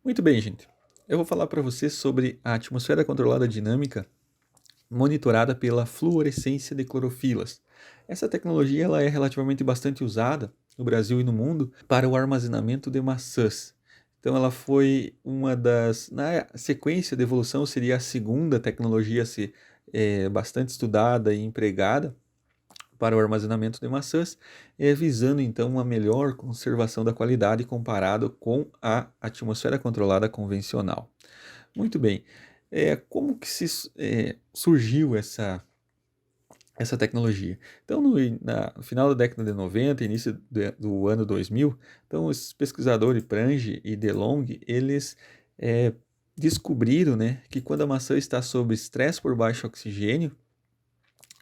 Muito bem, gente. Eu vou falar para você sobre a atmosfera controlada dinâmica monitorada pela fluorescência de clorofilas. Essa tecnologia ela é relativamente bastante usada no Brasil e no mundo para o armazenamento de maçãs. Então ela foi uma das, na sequência de evolução, seria a segunda tecnologia a ser bastante estudada e empregada para o armazenamento de maçãs, visando então uma melhor conservação da qualidade comparado com a atmosfera controlada convencional. Muito bem, como que surgiu essa tecnologia? Então, no final da década de 90, início do ano 2000, então os pesquisadores Prange e DeLong, eles descobriram, né, que quando a maçã está sob estresse por baixo oxigênio,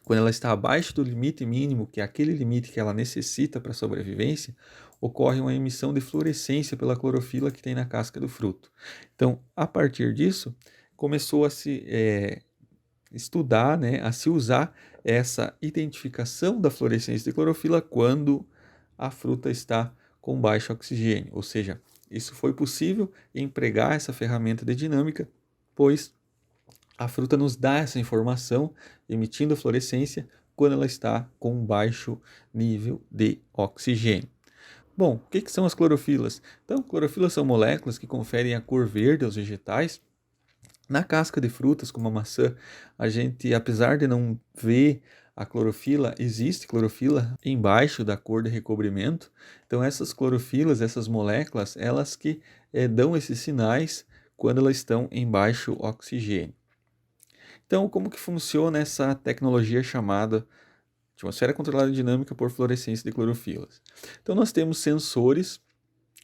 quando ela está abaixo do limite mínimo, que é aquele limite que ela necessita para a sobrevivência, ocorre uma emissão de fluorescência pela clorofila que tem na casca do fruto. Então, a partir disso, começou a se estudar, né, a se usar essa identificação da fluorescência de clorofila quando a fruta está com baixo oxigênio. Ou seja, isso foi possível empregar essa ferramenta de dinâmica, pois a fruta nos dá essa informação, emitindo fluorescência, quando ela está com baixo nível de oxigênio. Bom, o que são as clorofilas? Então, clorofilas são moléculas que conferem a cor verde aos vegetais. Na casca de frutas, como a maçã, a gente, apesar de não ver a clorofila, existe clorofila embaixo da cor de recobrimento. Então, essas clorofilas, essas moléculas, elas que dão esses sinais quando elas estão em baixo oxigênio. Então, como que funciona essa tecnologia chamada atmosfera controlada dinâmica por fluorescência de clorofilas? Então, nós temos sensores.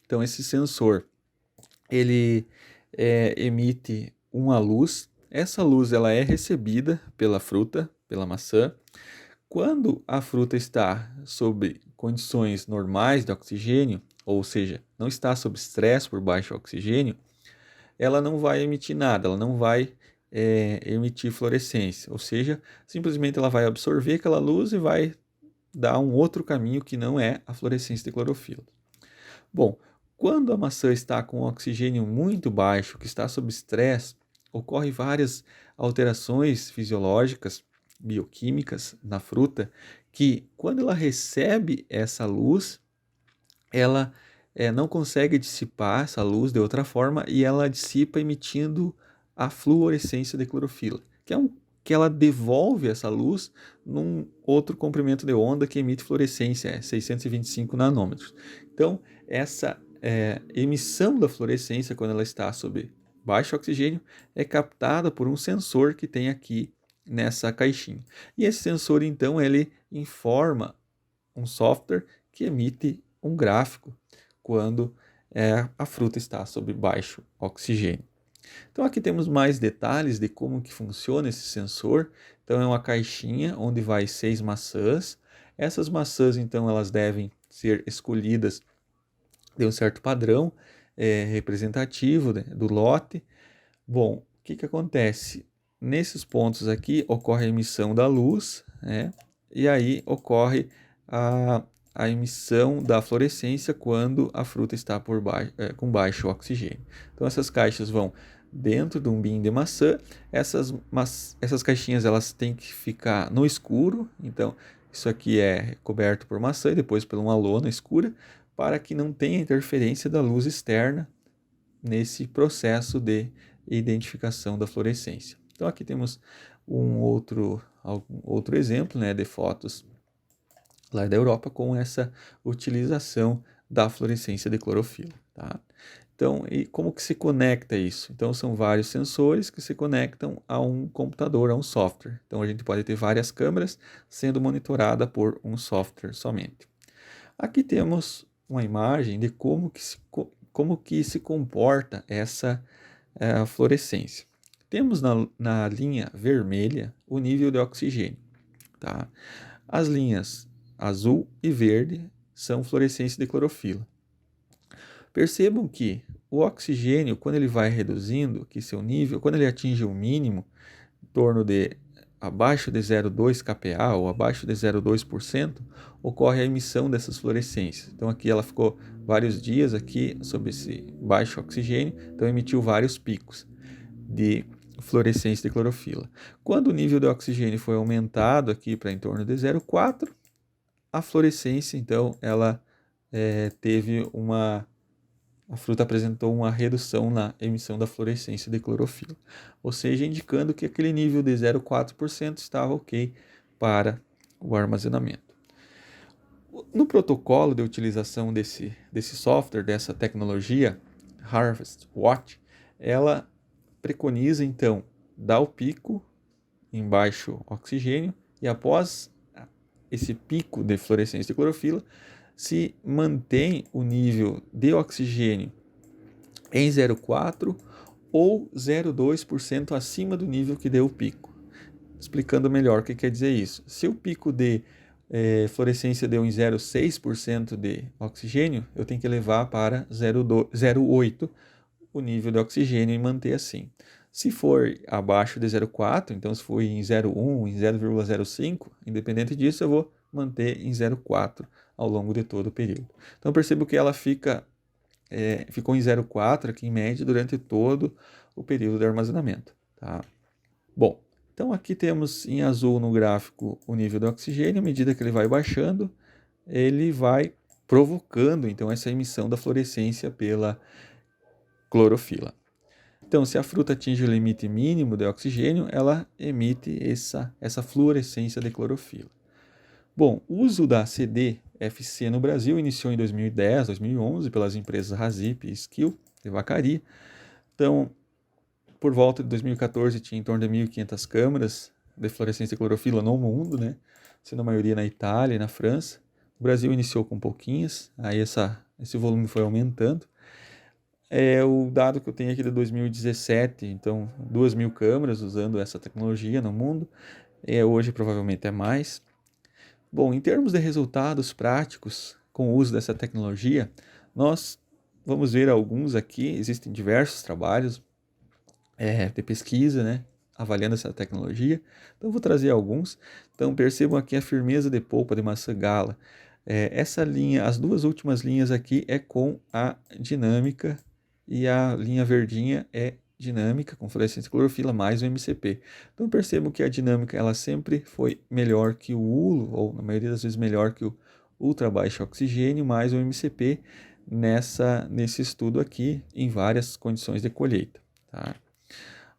Então, esse sensor, ele emite uma luz. Essa luz ela é recebida pela fruta, pela maçã. Quando a fruta está sob condições normais de oxigênio, ou seja, não está sob estresse por baixo oxigênio, ela não vai emitir nada, ela não vai emitir fluorescência, ou seja, simplesmente ela vai absorver aquela luz e vai dar um outro caminho que não é a fluorescência de clorofila. Bom, quando a maçã está com oxigênio muito baixo, que está sob estresse, ocorrem várias alterações fisiológicas, bioquímicas na fruta, que quando ela recebe essa luz, ela não consegue dissipar essa luz de outra forma e ela dissipa emitindo a fluorescência de clorofila, que ela devolve essa luz num outro comprimento de onda que emite fluorescência, 625 nanômetros. Então, essa emissão da fluorescência, quando ela está sob baixo oxigênio, é captada por um sensor que tem aqui nessa caixinha. E esse sensor, então, ele informa um software que emite um gráfico quando a fruta está sob baixo oxigênio. Então aqui temos mais detalhes de como que funciona esse sensor. Então é uma caixinha onde vai 6 maçãs. Essas maçãs então elas devem ser escolhidas de um certo padrão representativo, né, do lote. Bom, o que acontece? Nesses pontos aqui ocorre a emissão da luz, né? E aí ocorre a emissão da fluorescência quando a fruta está com baixo oxigênio. Então essas caixas vão dentro de um bin de maçã. Essas caixinhas elas têm que ficar no escuro. Então isso aqui é coberto por maçã e depois por uma lona escura para que não tenha interferência da luz externa nesse processo de identificação da fluorescência. Então aqui temos um outro exemplo, né, de fotos lá da Europa com essa utilização da fluorescência de clorofila. Tá? Então, e como que se conecta isso? Então, são vários sensores que se conectam a um computador, a um software. Então, a gente pode ter várias câmeras sendo monitorada por um software somente. Aqui temos uma imagem de como que se comporta essa fluorescência. Temos na linha vermelha o nível de oxigênio. Tá? As linhas azul e verde são fluorescência de clorofila. Percebam que o oxigênio, quando ele vai reduzindo, que seu nível, quando ele atinge o mínimo, em torno de abaixo de 0,2 kPa ou abaixo de 0,2%, ocorre a emissão dessas fluorescências. Então aqui ela ficou vários dias aqui sob esse baixo oxigênio, então emitiu vários picos de fluorescência de clorofila. Quando o nível de oxigênio foi aumentado aqui para em torno de 0,4, a fluorescência, então, ela a fruta apresentou uma redução na emissão da fluorescência de clorofila, ou seja, indicando que aquele nível de 0,4% estava ok para o armazenamento. No protocolo de utilização desse software, dessa tecnologia, Harvest Watch, ela preconiza, então, dar o pico em baixo oxigênio e após esse pico de fluorescência de clorofila, se mantém o nível de oxigênio em 0,4 ou 0,2% acima do nível que deu o pico. Explicando melhor o que quer dizer isso. Se o pico de fluorescência deu em 0,6% de oxigênio, eu tenho que levar para 0,8 o nível de oxigênio e manter assim. Se for abaixo de 0,4, então se for em 0,1, em 0,05, independente disso, eu vou manter em 0,4 ao longo de todo o período. Então eu percebo que ela ficou em 0,4 aqui em média durante todo o período de armazenamento. Tá? Bom, então aqui temos em azul no gráfico o nível de oxigênio. À medida que ele vai baixando, ele vai provocando então essa emissão da fluorescência pela clorofila. Então, se a fruta atinge o limite mínimo de oxigênio, ela emite essa fluorescência de clorofila. Bom, o uso da CDFC no Brasil iniciou em 2010, 2011 pelas empresas Razip e Skill de Vacaria. Então, por volta de 2014 tinha em torno de 1.500 câmaras de fluorescência de clorofila no mundo, né? Sendo a maioria na Itália e na França. O Brasil iniciou com pouquinhas, aí esse volume foi aumentando. O dado que eu tenho aqui de 2017, então 2.000 câmeras usando essa tecnologia no mundo. Hoje provavelmente é mais. Bom, em termos de resultados práticos com o uso dessa tecnologia, nós vamos ver alguns aqui. Existem diversos trabalhos de pesquisa, né, avaliando essa tecnologia. Então, eu vou trazer alguns. Então, percebam aqui a firmeza de polpa de maçã gala. Essa linha, as duas últimas linhas aqui é com a dinâmica e a linha verdinha é dinâmica com fluorescência de clorofila mais o MCP. Então percebam que a dinâmica ela sempre foi melhor que o ULO, ou na maioria das vezes melhor que o ultra baixo oxigênio mais o MCP nesse estudo aqui em várias condições de colheita. Tá?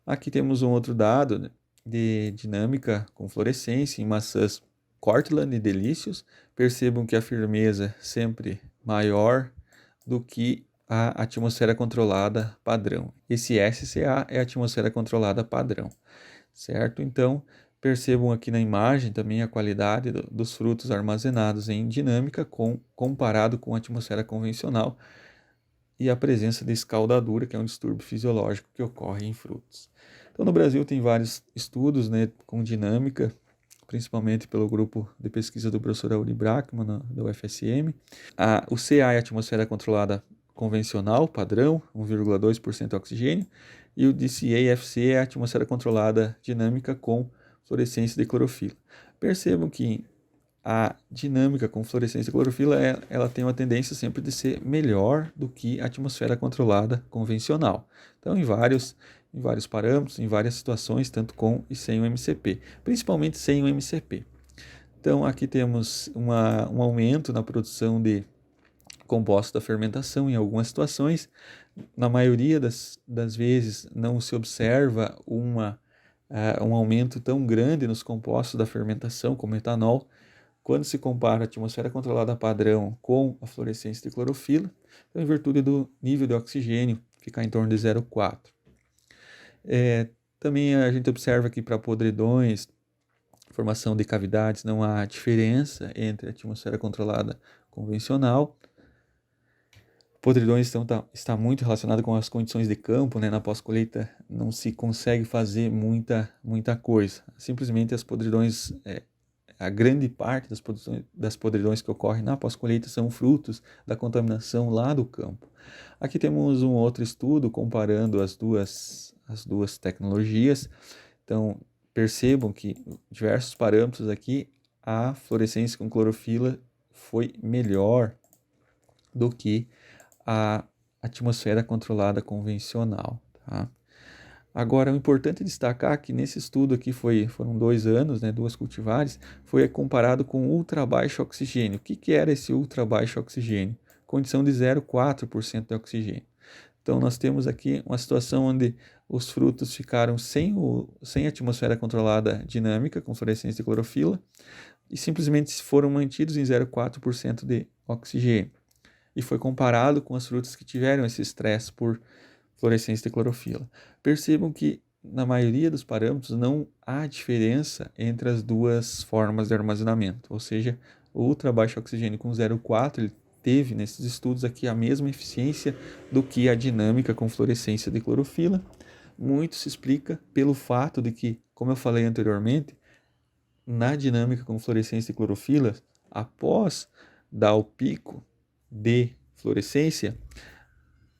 Aqui temos um outro dado de dinâmica com fluorescência em maçãs Cortland e Delicious. Percebam que a firmeza sempre maior do que a atmosfera controlada padrão. Esse SCA é a atmosfera controlada padrão, certo? Então, percebam aqui na imagem também a qualidade dos frutos armazenados em dinâmica comparado com a atmosfera convencional e a presença de escaldadura, que é um distúrbio fisiológico que ocorre em frutos. Então, no Brasil tem vários estudos, né, com dinâmica, principalmente pelo grupo de pesquisa do professor Auri Brackmann, da UFSM. O CA é a atmosfera controlada convencional, padrão, 1,2% oxigênio, e o DCA-FC é a atmosfera controlada dinâmica com fluorescência de clorofila. Percebam que a dinâmica com fluorescência de clorofila ela tem uma tendência sempre de ser melhor do que a atmosfera controlada convencional. Então, em vários parâmetros, em várias situações, tanto com e sem o MCP, principalmente sem o MCP. Então, aqui temos um aumento na produção de compostos da fermentação em algumas situações. Na maioria das vezes não se observa um aumento tão grande nos compostos da fermentação, como etanol, quando se compara a atmosfera controlada padrão com a fluorescência de clorofila, então, em virtude do nível de oxigênio ficar em torno de 0,4. Também a gente observa que para podridões, formação de cavidades, não há diferença entre a atmosfera controlada convencional. Podridões está muito relacionado com as condições de campo, né? Na pós-colheita não se consegue fazer muita coisa. Simplesmente as podridões, a grande parte das podridões que ocorrem na pós-colheita são frutos da contaminação lá do campo. Aqui temos um outro estudo comparando as duas tecnologias. Então, percebam que diversos parâmetros aqui, a fluorescência com clorofila foi melhor do que a atmosfera controlada convencional, tá? Agora, o importante é destacar que nesse estudo aqui foram 2 anos, né, 2 cultivares, foi comparado com ultra baixo oxigênio. O que era esse ultra baixo oxigênio? Condição de 0,4% de oxigênio. Então, nós temos aqui uma situação onde os frutos ficaram sem atmosfera controlada dinâmica, com fluorescência de clorofila, e simplesmente foram mantidos em 0,4% de oxigênio. E foi comparado com as frutas que tiveram esse estresse por fluorescência de clorofila. Percebam que, na maioria dos parâmetros, não há diferença entre as duas formas de armazenamento, ou seja, o ultra baixo oxigênio com 0,4, ele teve nesses estudos aqui a mesma eficiência do que a dinâmica com fluorescência de clorofila. Muito se explica pelo fato de que, como eu falei anteriormente, na dinâmica com fluorescência de clorofila, após dar o pico de fluorescência,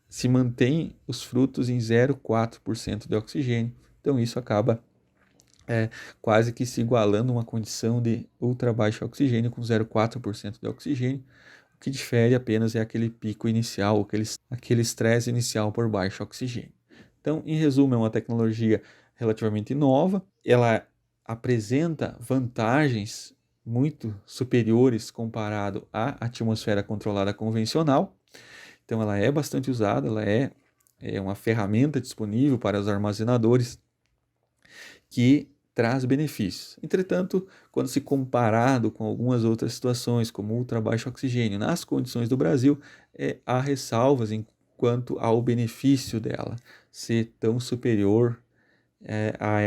se mantém os frutos em 0,4% de oxigênio. Então isso acaba quase que se igualando a uma condição de ultra baixo oxigênio com 0,4% de oxigênio. O que difere apenas é aquele pico inicial, aquele estresse inicial por baixo oxigênio. Então, em resumo, é uma tecnologia relativamente nova, ela apresenta vantagens muito superiores comparado à atmosfera controlada convencional. Então, ela é bastante usada, ela é uma ferramenta disponível para os armazenadores que traz benefícios. Entretanto, quando se comparado com algumas outras situações, como ultra baixo oxigênio, nas condições do Brasil, há ressalvas quanto ao benefício dela ser tão superior a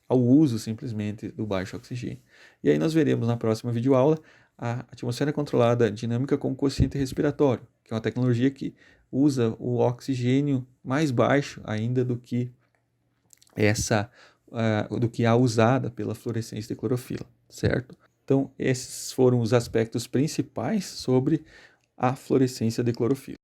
ao uso simplesmente do baixo oxigênio. E aí nós veremos na próxima videoaula a atmosfera controlada dinâmica com quociente respiratório, que é uma tecnologia que usa o oxigênio mais baixo ainda do que do que a usada pela fluorescência de clorofila, certo? Então, esses foram os aspectos principais sobre a fluorescência de clorofila.